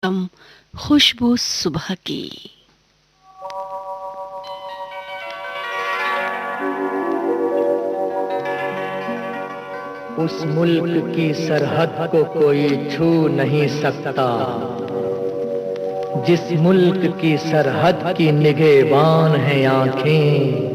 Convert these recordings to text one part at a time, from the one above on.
हम खुशबू सुबह की। उस मुल्क की सरहद को कोई छू नहीं सकता, जिस मुल्क की सरहद की निगहबान हैं आंखें।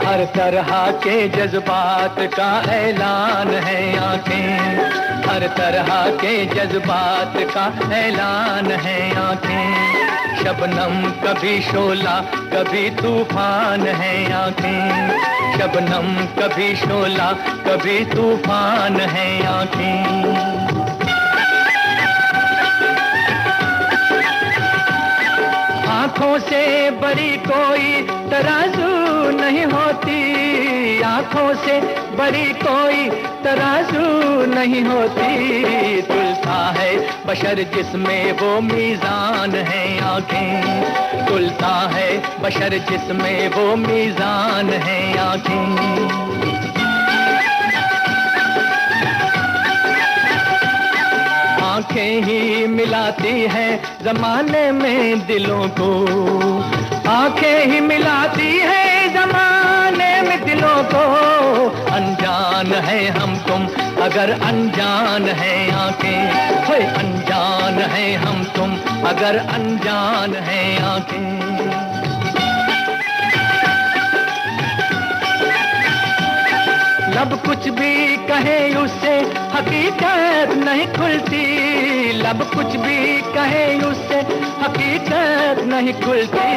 हर तरह के जज्बात का ऐलान है आंखें, हर तरह के जज्बात का ऐलान है आंखें। शबनम कभी शोला कभी तूफान है आंखें, शबनम कभी शोला कभी तूफान है आंखें। आँखों से बड़ी कोई तराजू नहीं होती, आँखों से बड़ी कोई तराजू नहीं होती। तुलसा है बशर जिसमें वो मीज़ान है आँखें, तुलसा है बशर जिसमें वो मीज़ान है आँखें। आंखें ही मिलाती हैं जमाने में दिलों को, आंखें ही मिलाती हैं जमाने में दिलों को। अनजान है हम तुम अगर अनजान है आंखें, होए अनजान है हम तुम अगर अनजान है आंखें। लब कुछ भी कहे उससे हकीकत नहीं खुलती, लब कुछ भी कहे उससे हकीकत नहीं खुलती।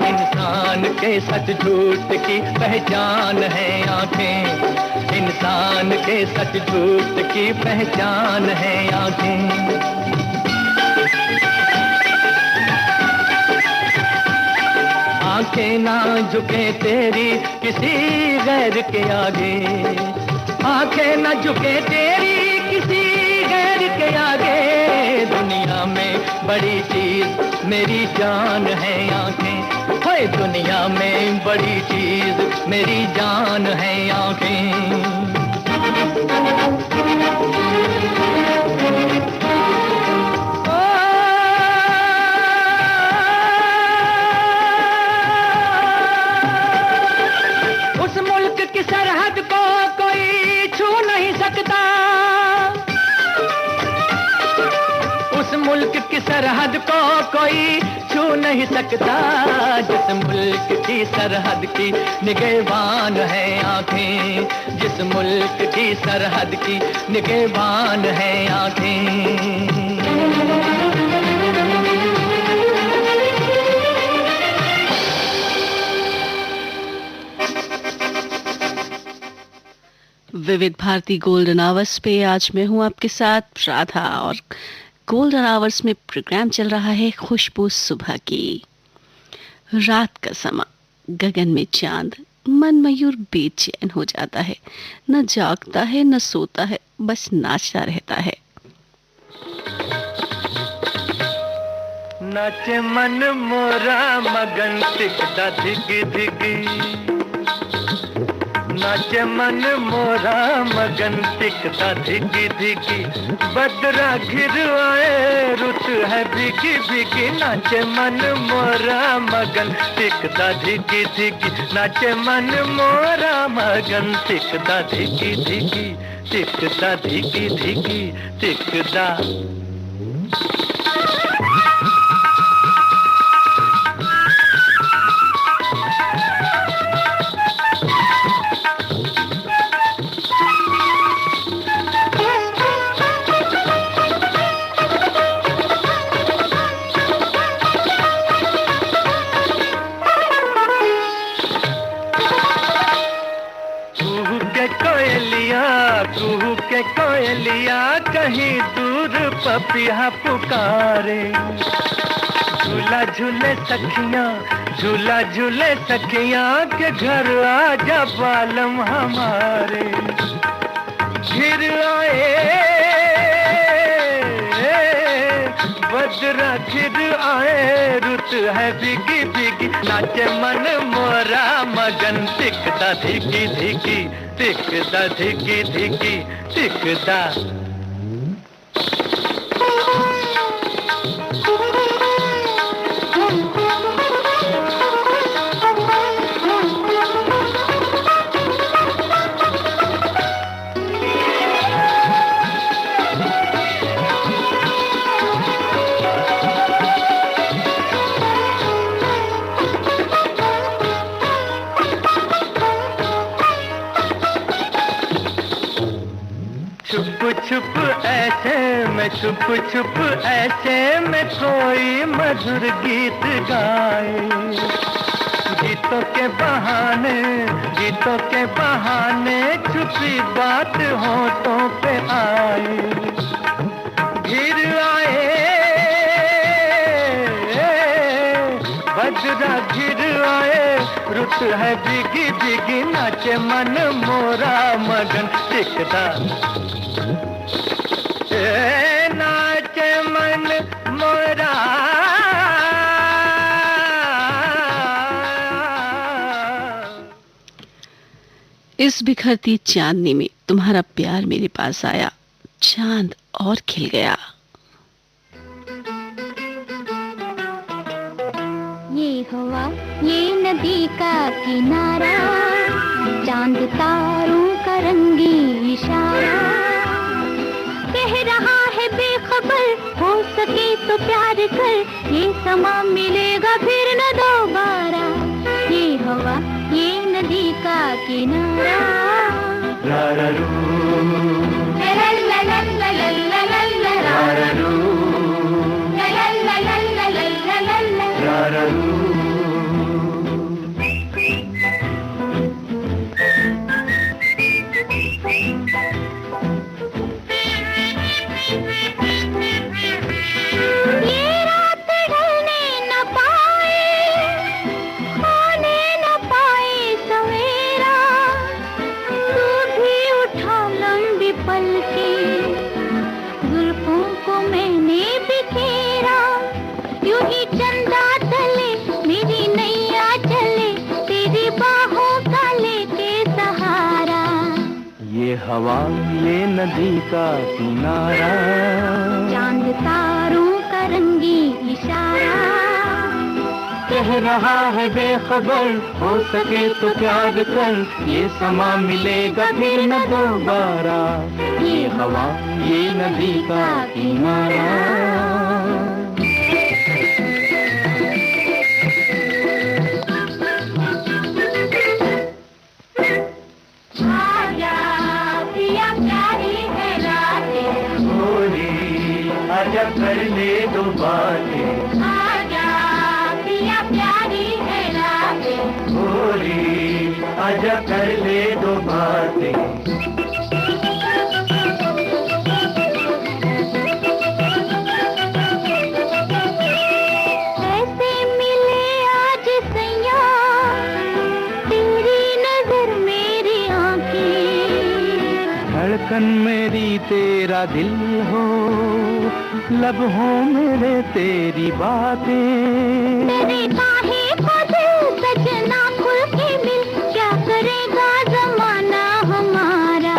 इंसान के सच झूठ की पहचान है आंखें, इंसान के सच झूठ की पहचान है आंखें। आंखें ना झुके तेरी किसी गैर के आगे, आंखें ना झुके तेरी किसी गैर के आगे। दुनिया में बड़ी चीज मेरी जान है आंखें, होए दुनिया में बड़ी चीज मेरी जान है आंखें। की सरहद को कोई छू नहीं सकता, उस मुल्क की सरहद को कोई छू नहीं सकता। जिस मुल्क की सरहद की निगहबान है आंखें, जिस मुल्क की सरहद की निगहबान है आंखें। विविध भारती गोल्डन आवर्स पे आज मैं हूं आपके साथ राधा, और गोल्डन आवर्स में प्रोग्राम चल रहा है खुशबू सुबह की। रात का समा, गगन में चांद, मन मयूर बेचैन हो जाता है, न जागता है न सोता है, बस नाचता रहता है। नाचे मन मोरा मगन टिकता धिगी धिगी, नाचे मन मोरा मगन टिकता धिगी धिगी। बदरा घिर आए रुत है भिगी भिगी, नाचे मन मोरा मगन टिकता धिगी धिगी, नाचे मन मोरा मगन टिकता धिगी धिगी, टिकता धिगी धिगी टिकता। कुहू के कोयलिया कहीं दूर पपिया पुकारे, झूला झूले सखियां, झूला झूले सखियां के घर आजा बालम हमारे। रुत है भीगी भीगी, नाचे मन मोरा मगन, टिकदा धिकी धिकी, टिकदा धिकी धिकी, टिकदा। छुप ऐसे में, छुप छुप ऐसे में कोई मधुर गीत गाए, गीतों के बहाने, गीतों के बहाने छुपी बात होठों पे आए, घिर आए बजरा घिर आए, रुत है भीगी भीगी, नाचे मन मोरा मगन, टिकदा नाचे मन मोरा। इस बिखरती चांदनी में तुम्हारा प्यार मेरे पास आया, चांद और खिल गया। ये हवा, ये नदी का किनारा, चांद तारों का रंगी इशारा, कह रहा है बेखबर, हो सके तो प्यार कर, ये समा मिलेगा फिर न दोबारा। ये हवा, ये नदी का किनारा, ला ला रू, ला ला ला ला ला ला ला ला, ला ला रू, ला ला ला ला ला ला ला ला, ला ला रू। हवा, ये नदी का किनारा, चांद तारों का रंगी इशारा, कह रहा है बेखबर, हो सके तो प्यार कर, ये समा मिलेगा फिर न दोबारा। ये हवा, ये नदी का किनारा। आजा कर ले दो बातें, आजा पिया प्यारी है रातें, गोरी आजा कर ले दो बातें। कैसे मिले आज सैया, तेरी नजर मेरी आंखें, धड़कन मेरी तेरा दिल हो, लब हो मेरे तेरी बातें। तेरे काहे को दिल सजना खुल के मिल, क्या करेगा जमाना हमारा।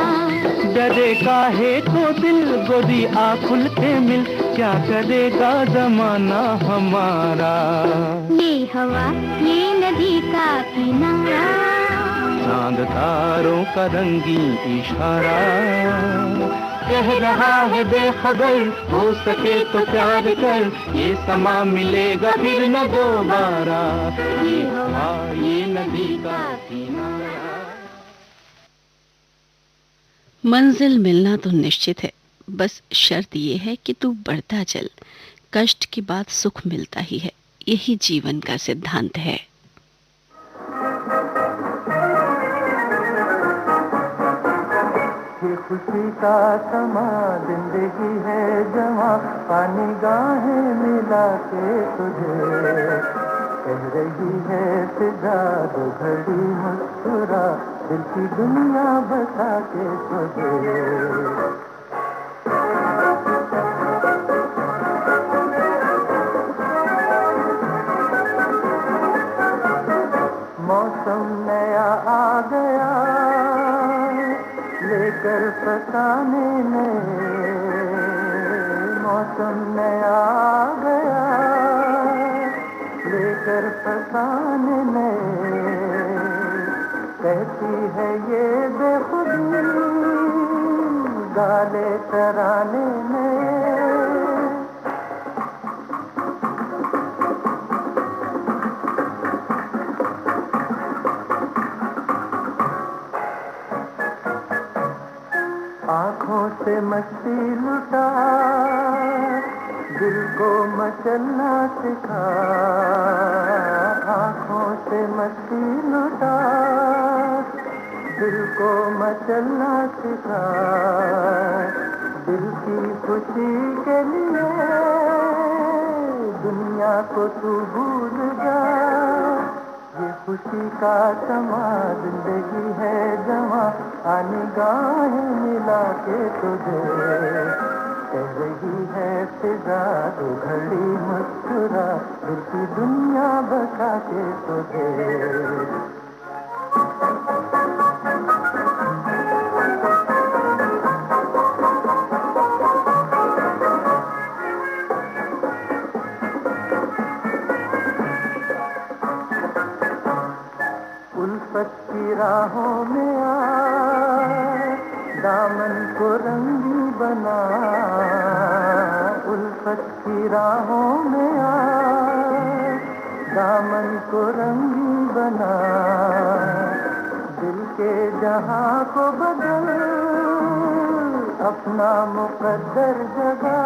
डरे काहे को दिल गोदी आ खुल के मिल, क्या करेगा जमाना हमारा। ये हवा, ये नदी का किनारा, चांद तारों का रंगी इशारा, कह रहा है बेखबर, हो सके तो प्यार कर, ये समा मिलेगा फिर न दोबारा। ये हवा, ये नदी का किनारा। मंजिल मिलना तो निश्चित है, बस शर्त ये है कि तू बढ़ता चल, कष्ट के बाद सुख मिलता ही है, यही जीवन का सिद्धांत है। ये खुशी का समा, जिंदगी है जवां, पानी गाहें मिला के तुझे, कह रही है फिजा दो घड़ी मुस्कुरा, दिल की दुनिया बता के तुझे। लेकर फसाने में मौसम नया आ गया, लेकर फसाने में कहती है ये बेखुदी गाले तराने में। आँखों से मस्ती लुटा, दिल को मचलना सिखा। आँखों से मस्ती लुटा, दिल को मचलना सिखा। दिल की खुशी के लिए दुनिया को तू भूल जा। ये खुशी का समा जिंदगी है जवां, निगाहें मिला के तुझे कह रही है फिजा। तू घड़ी मुस्कुरा, दिल की दुनिया बसा के तुझे। उल्फत की राहों में आ, दामन को रंगी बना। उल्फत की राहों में आ, दामन को रंगी बना। दिल के जहां को बदल, अपना मुकद्दर जगा।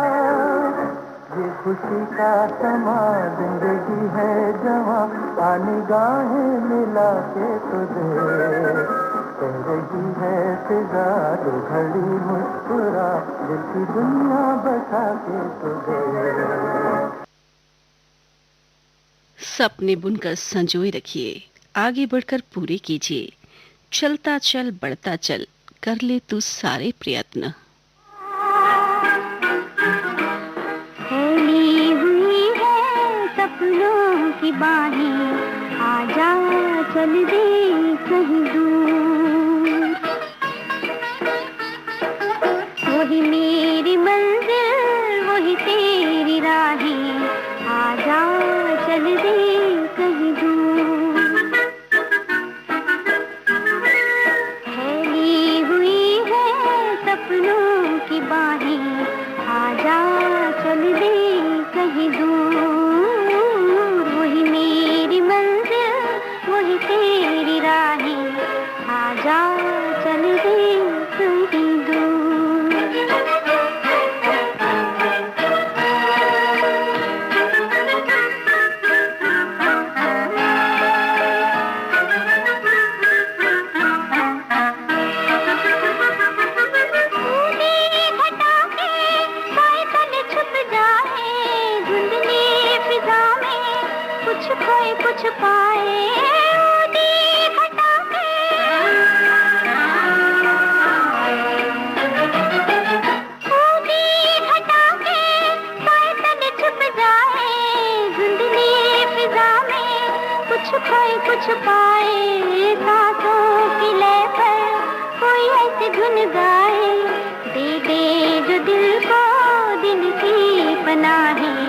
ये खुशी का समा जिंदगी है जवां, निगाहें मिला के तुझे कह रही है फिजा। तू घड़ी मुस्कुरा, दिल की दुनिया बसा के तुझे। सपने बुनकर संजोए रखिए, आगे बढ़कर पूरे कीजिए। चलता चल बढ़ता चल, कर ले तू सारे प्रयत्न। फैली हुई है सपनों की बाहें, आजा चल दे कहीं दूर। वही मेरी मंजिल वही तेरी राहें, आजा चल दे कहीं दूर। फैली हुई है सपनों की बाहें, आजा चल दे कहीं दूर। वही मेरी मंजिल वही तेरी राहें, आजा चल दे कहीं दूर। कुछ पाए ऊदी खटाके, ऊदी खटाके साए तले छुप जाए। धुंधली फिजा में कुछ खोए कुछ पाए। सांसों की लय पर कोई ऐसी धुन गाए, दे दे जो दिल को दिल की पनाहें,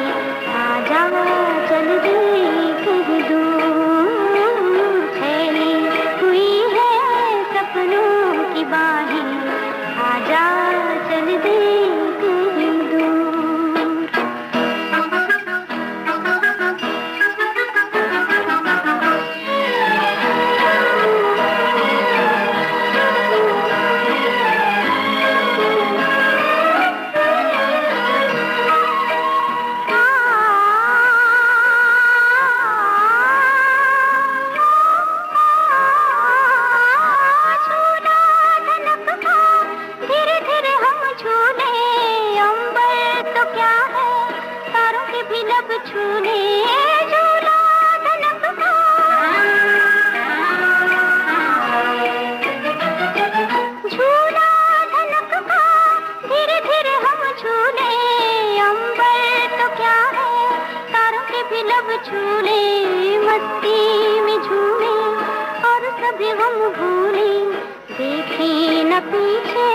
आजा चल दे कहीं दूर। फैली हुई है सपनों की बाहें, आजा चल दे कहीं दूर। हम भूले, देखे न पीछे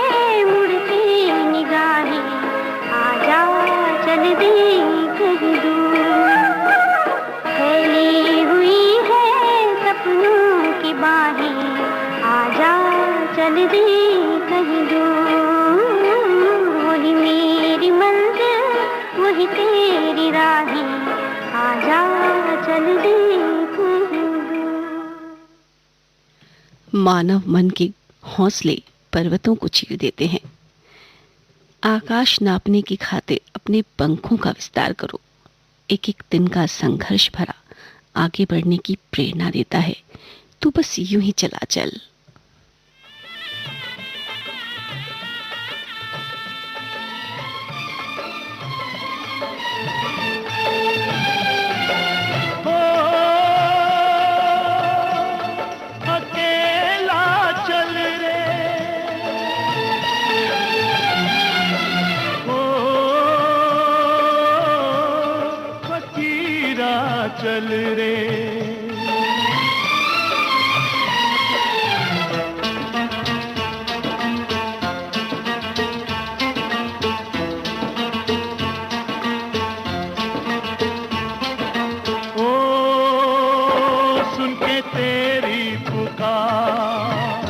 भी कहीं दूर, वही मेरी मंजिल, वही तेरी राही, आजा चल दे। मानव मन के हौसले पर्वतों को चीर देते हैं। आकाश नापने की खातिर अपने पंखों का विस्तार करो। एक एक दिन का संघर्ष भरा आगे बढ़ने की प्रेरणा देता है। तू बस यूं ही चला चल। चल रे ओ सुन के तेरी पुकार,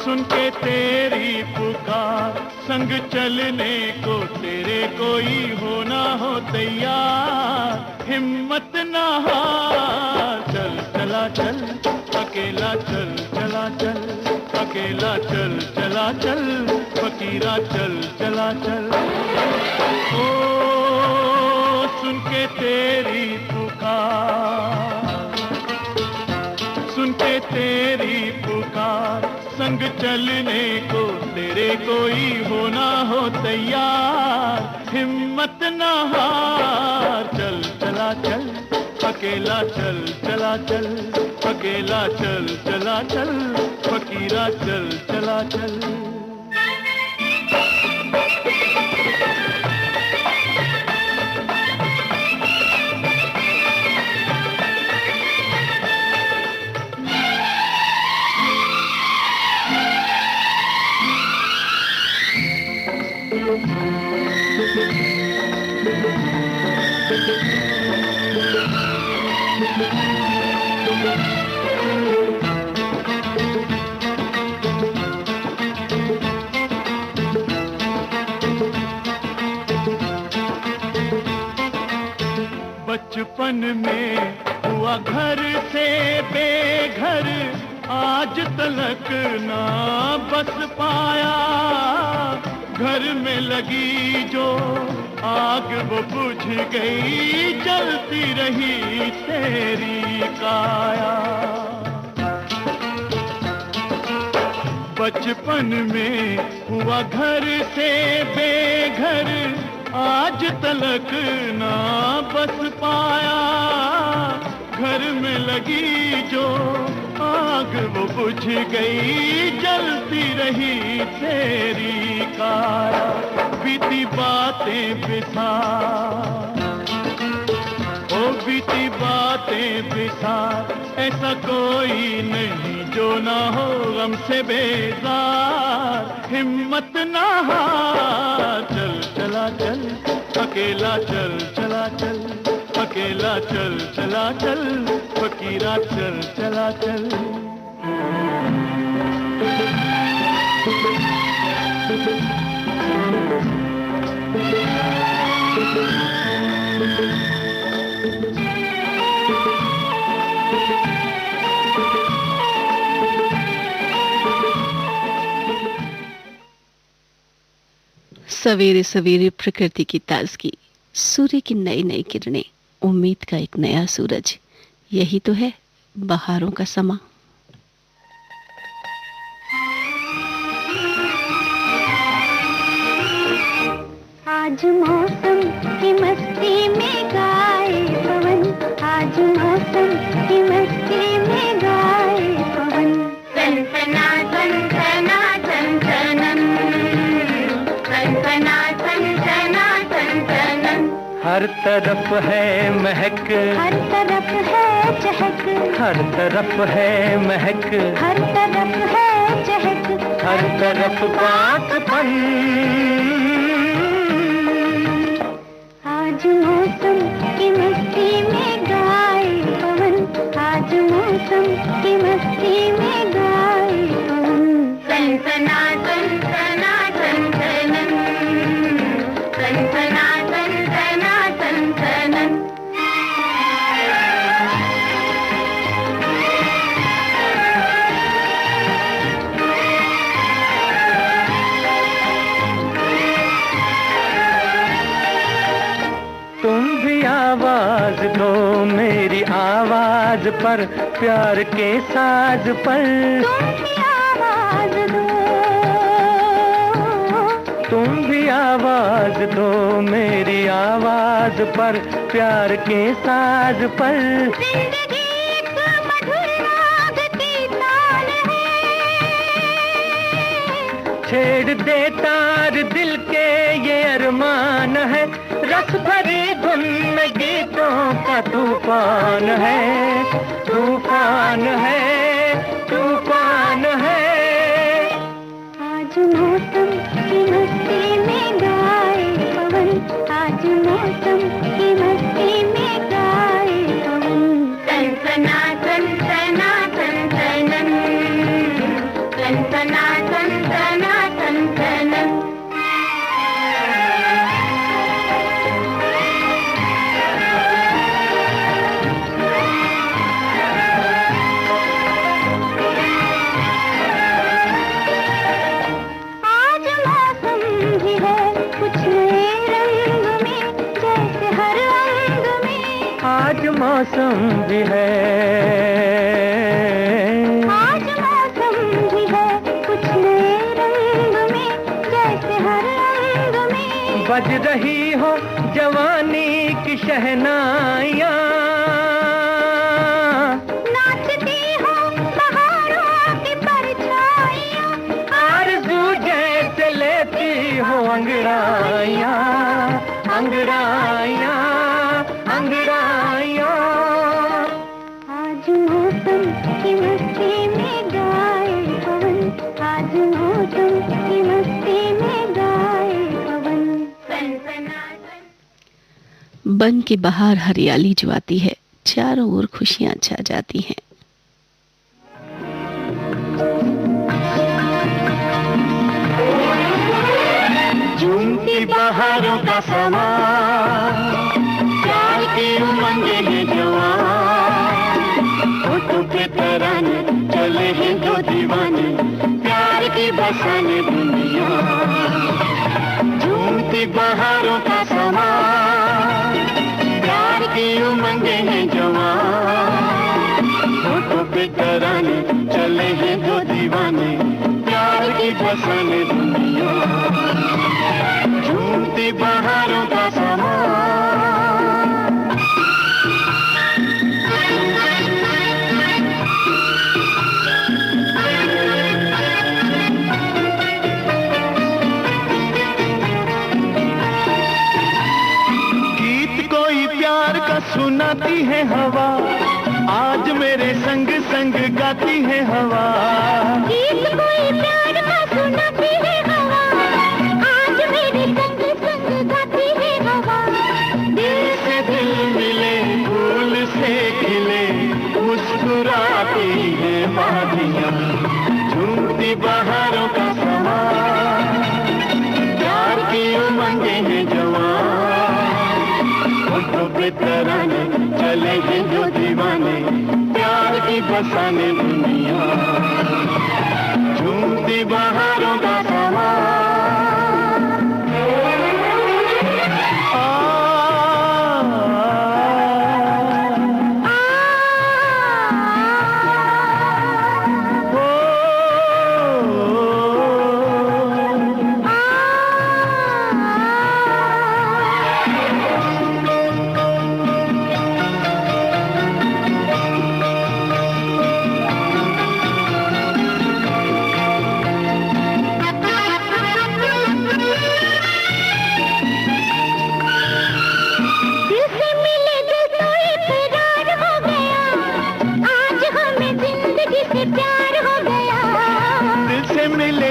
सुन के तेरी पुकार, संग चलने को तेरे कोई हो ना हो तैयार, हिम्मत ना हार, चल चला चल अकेला, चल चला चल अकेला, चल चला चल फकीरा, चल चला चल। ओ सुन के तेरी पुकार, सुन के तेरी पुकार, संग चलने को तेरे कोई हो ना हो तैयार, हिम्मत ना हार, चल चला चल अकेला, चल चला चल अकेला, चल चला चल फकीरा, चल चला चल। बचपन में हुआ घर से बेघर, आज तलक ना बस पाया, घर में लगी जो आग वो बुझ गई, जलती रही तेरी काया। बचपन में हुआ घर से बेघर, आज तलक ना बस पाया, घर में लगी जो आग वो बुझ गई, जलती रही तेरी काया। बीती बातें बिसार, ओ बीती बातें बिसार, ऐसा कोई नहीं जो ना हो गम से बेजार, हिम्मत ना हार, चल चला चल अकेला, चल चला चल अकेला, चल चला चल फकीरा, चल चला चल। सवेरे सवेरे प्रकृति की ताजगी, सूर्य की नई नई किरणें, उम्मीद का एक नया सूरज, यही तो है बहारों का समा। आज मौसम की मस्ती में गाए पवन, आज मौसम की मस्ती में गाए पवन, सनसना सनसना सनसनन, सनसना सनसना सनसनन। हर तरफ है महक, हर तरफ है चहक, हर तरफ है महक, हर तरफ है चहक, हर तरफ बातपन। आज मौसम की मस्ती में गाए पवन, आज मौसम की मस्ती में गाए पवन। सनसना सनसना सनसनन, सनसना सनसना सनसनन। तुम भी आवाज दो मेरी आवाज पर, प्यार के साज पर। तुम भी आवाज दो, तुम भी आवाज दो मेरी आवाज पर, प्यार के साज पर। जिंदगी एक मधुर राग की तान है, छेड़ दे तार दिल के ये अरमान है, रस भरी धुन में गीतों का तूफान है, तूफान है, तूफान है। आज मौसम की मस्ती में गाए पवन, आज मौसम की मस्ती में गाए पवन। सनसना सनसना सनसनन, सनसना सनसना सनसनन। आज मौसम भी है, आज मौसम भी है कुछ नए रंग में, जैसे हर रंग में बज रही हो जवानी की शहनाइयाँ, नाचती हो बहारों की परछाइयाँ, आरज़ू जैसे लेती हो अंगड़ाइयाँ, अंगड़ाइयाँ, अंगड़ाइयाँ। आज मौसम की मस्ती में गाए पवन, आज मौसम की मस्ती में गाए पवन। सनसना बन के बाहर हरियाली जो आती है, चारों ओर खुशियां छा जाती हैं। झूमती बहारों का समा, प्यार की उमंग है जवान, होठों पे तराने चले हैं दो दीवाने, प्यार की बसाने दुनिया। झूमती बहारों का समा, प्यार की उमंग है जवान, होठों पे तराने चले हैं दो दीवाने, प्यार की बसाने दुनिया। झूमती बहारों का समा। गीत कोई प्यार का सुनाती है हवा, आज मेरे संग संग गाती है हवा। गीत कोई प्यार का सुनाती है हवा, आज मेरे संग संग गाती है हवा। दिल से दिल मिले फूल से खिले, मुस्कुराती है वादियाँ। झूमती बहारों का समा, प्यार की उमंग है जवान, होठों पे तराने चले हैं जो दीवाने, प्यार की बसाने दुनिया। झूमती बहारों का समा।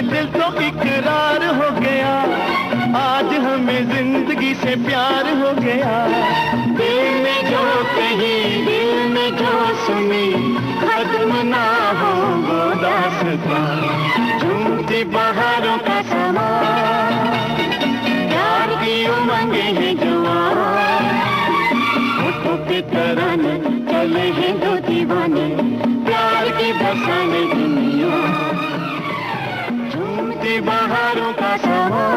दिल तो इकरार हो गया, आज हमें जिंदगी से प्यार हो गया। दिल में जो कही, दिल में जो सुनी, खत्म ना हो वो दास्तां। झूमती झूमती बहारों का समा, प्यार की उमंगे हैं जुआं, होठों पे तराने चले हैं दो दीवाने, प्यार की बरसाने दुनिया, झूमती बहारों का समा।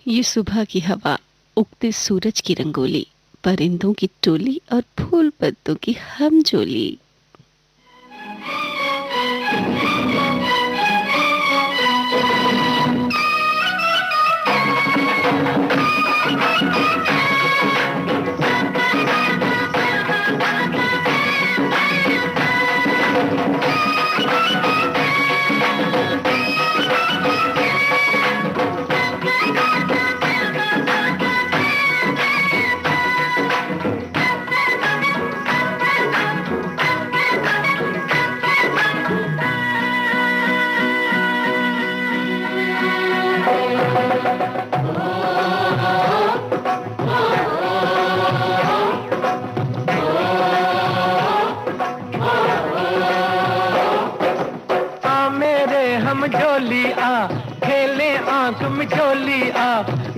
ये सुबह की हवा, उगते सूरज की रंगोली, परिंदों की टोली और फूल पत्तों की हमजोली।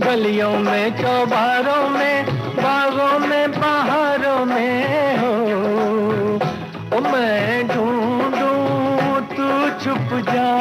गलियों में चौबारों में बागों में बहारों में हो, ओ मैं ढूंढूं तू छुप जा।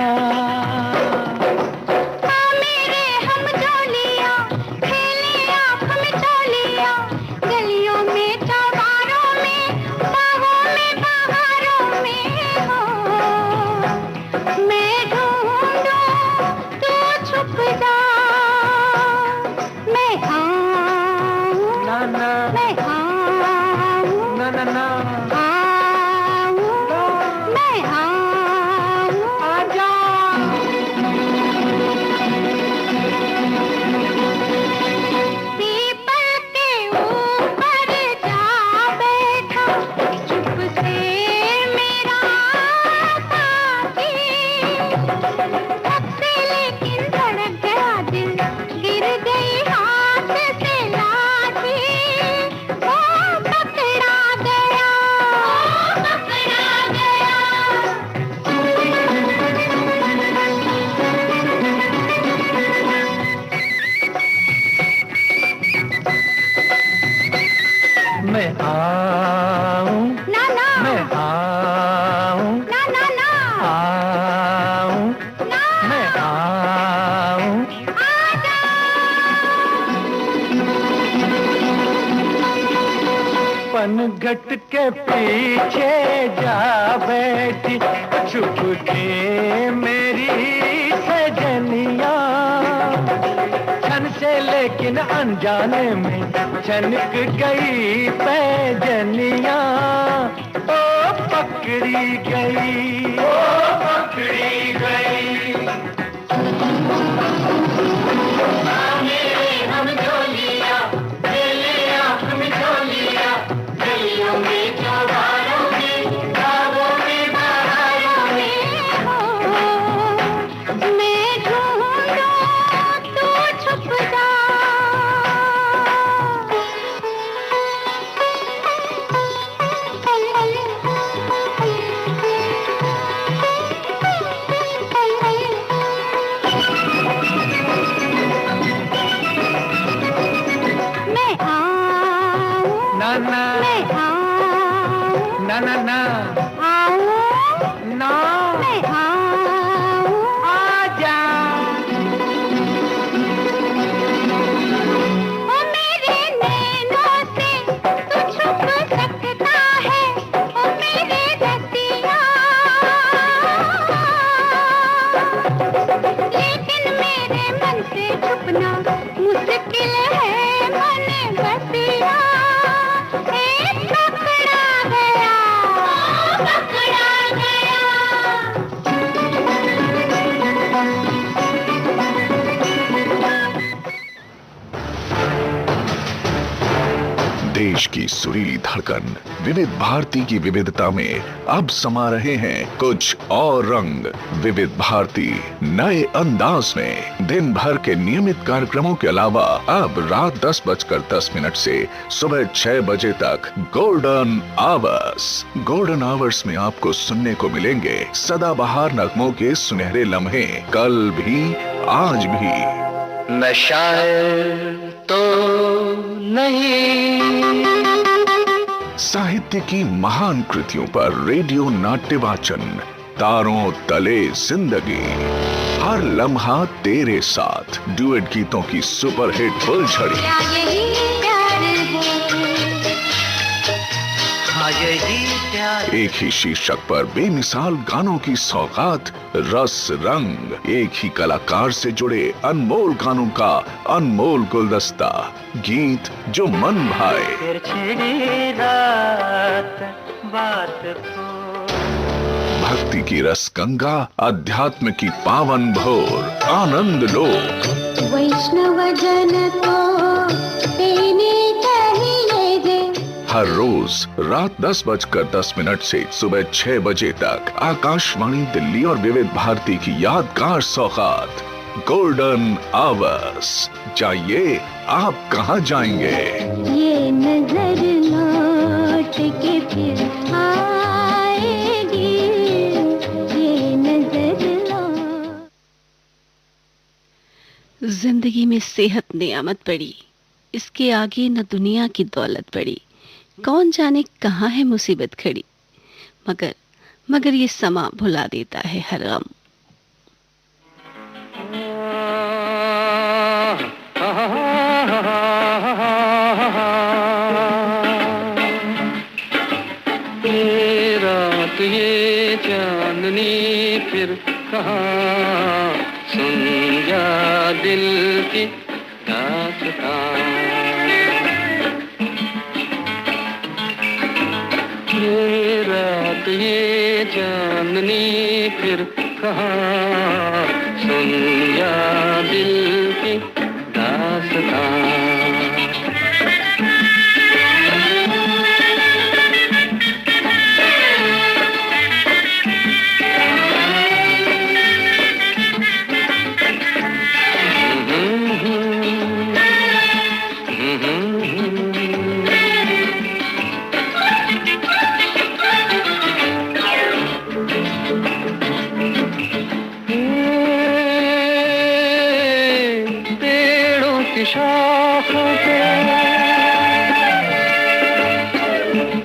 घट के पीछे जा बैठी छुप के मेरी सजनिया, छन से लेकिन अनजाने में छनक गई पैजनिया, ओ पकड़ी गई, ओ पकड़ी गई। देश की सुरीली धड़कन विविध भारती की विविधता में अब समा रहे हैं कुछ और रंग। विविध भारती नए अंदाज में दिन भर के नियमित कार्यक्रमों के अलावा अब रात 10:10 से सुबह 6 बजे तक गोल्डन आवर्स। गोल्डन आवर्स में आपको सुनने को मिलेंगे सदाबहार नगमों के सुनहरे लम्हे, कल भी आज भी। मैं शायर तो नहीं। साहित्य की महान कृतियों पर रेडियो नाट्य वाचन, तारों तले जिंदगी, हर लम्हा तेरे साथ, डुएट गीतों की सुपरहिट फुलझड़ी। एक ही शीर्षक पर बेमिसाल गानों की सौगात, रस रंग, एक ही कलाकार से जुड़े अनमोल गानों का अनमोल गुलदस्ता, गीत जो मन भाए। भक्ति की रस गंगा, अध्यात्म की पावन भोर, आनंद लो। वैष्णव जन को तेने चाहिए दे। हर रोज रात 10:10 से सुबह 6 बजे तक आकाशवाणी दिल्ली और विविध भारती की यादगार सौगात, गोल्डन आवर्स। जाइए, आप कहाँ जाएंगे? ये नजर लौट के फिर आएगी, ये नजर लौट। जिंदगी में सेहत नियामत बड़ी, इसके आगे न दुनिया की दौलत बड़ी। कौन जाने कहाँ है मुसीबत खड़ी, मगर ये समा भुला देता है हर गम। ये रात ये चांदनी फिर कहाँ, सुन जा दिल की दास्तां। ये रात ये चांदनी फिर कहाँ, सुन जा दिल की दास्तां।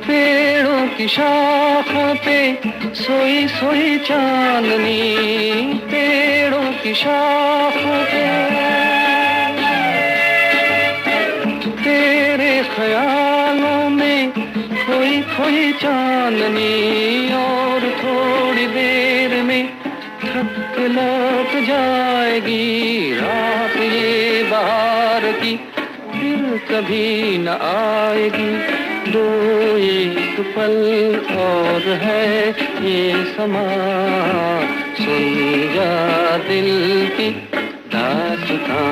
पेड़ों की शाखों पे सोई सोई चांदनी, पेड़ों की शाखों पे तेरे ख्यालों में खोई खोई चांदनी। और थोड़ी देर में थक लौट जाएगी रात ये बहार की, फिर कभी न आएगी। दो एक पल और है ये समा, सुन जा दिल की दास्तां।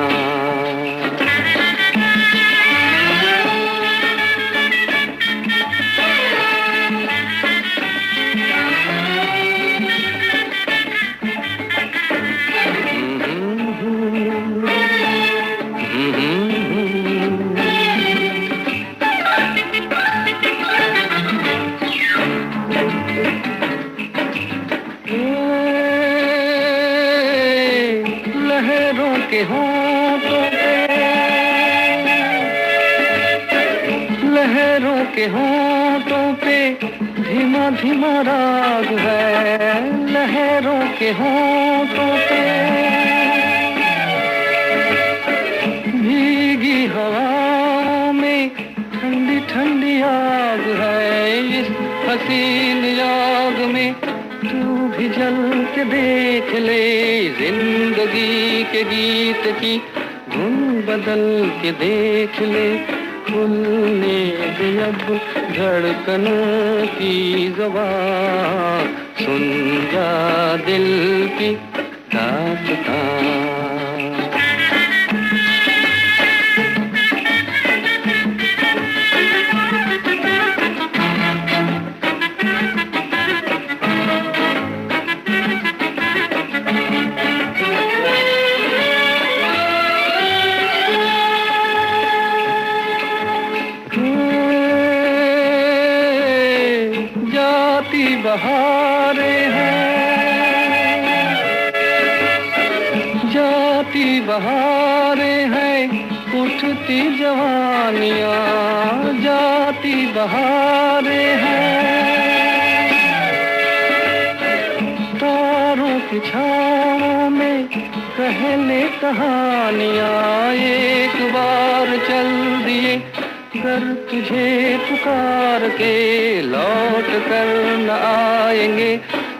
के होंठों पे, लहरों के होंठों पे धीमा धीमा राग है। लहरों के होंठों पे भीगी हवाओं में ठंडी ठंडी आग है। इस हसीन आग में तू भी जल के देख ले, जिंदगी के गीत की धुन बदल के देख ले। खुलने दे अब धड़कनों की ज़बान, सुन जा दिल की दास्तां। बहारें हैं, उठती जवानियां, जाती बहारें हैं। तारों की छाँव में कहले कहानियां, एक बार चल दिए घर तुझे पुकार के, लौट कर न आएंगे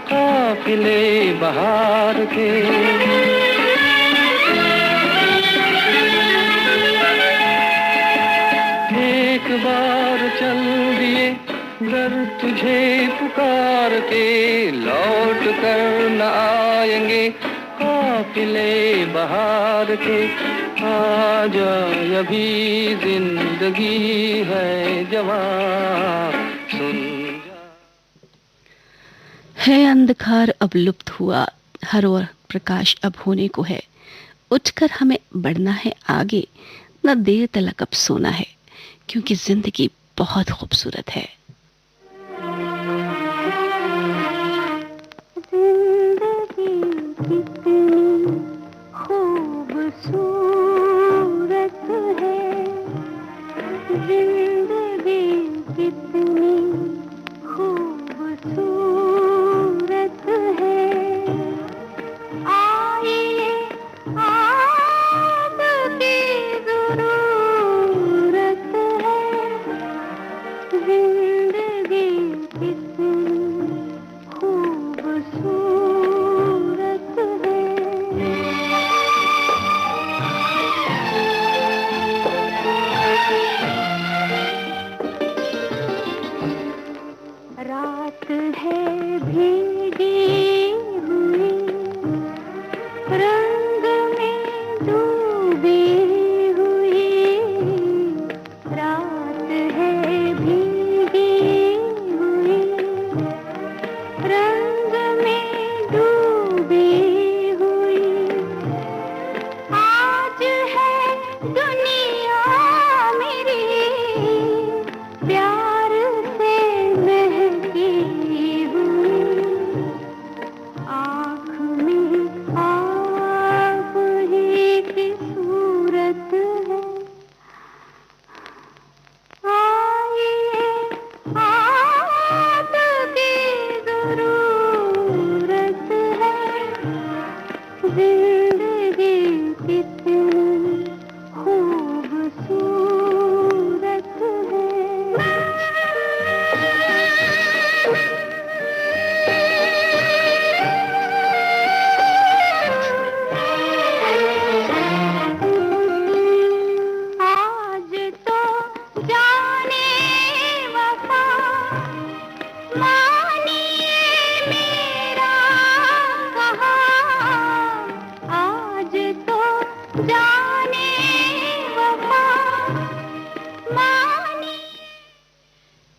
काफिले बहार के। एक बार चल दिए घर तुझे पुकार के, लौट कर न आएंगे काफिले बहार के। आजा अभी जिंदगी है जवां, सुन है अंधकार अब लुप्त हुआ, हर ओर प्रकाश अब होने को है। उठकर हमें बढ़ना है आगे, न देर तलक अब सोना है, क्योंकि जिंदगी बहुत खूबसूरत है।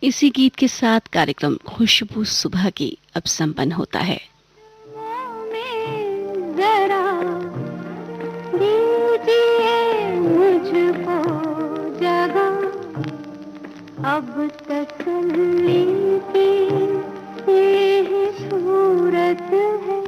इसी गीत के साथ कार्यक्रम खुशबू सुबह की अब संपन्न होता है। जरा दीजिए मुझको जगह, अब तसल्ली की ये सूरत है।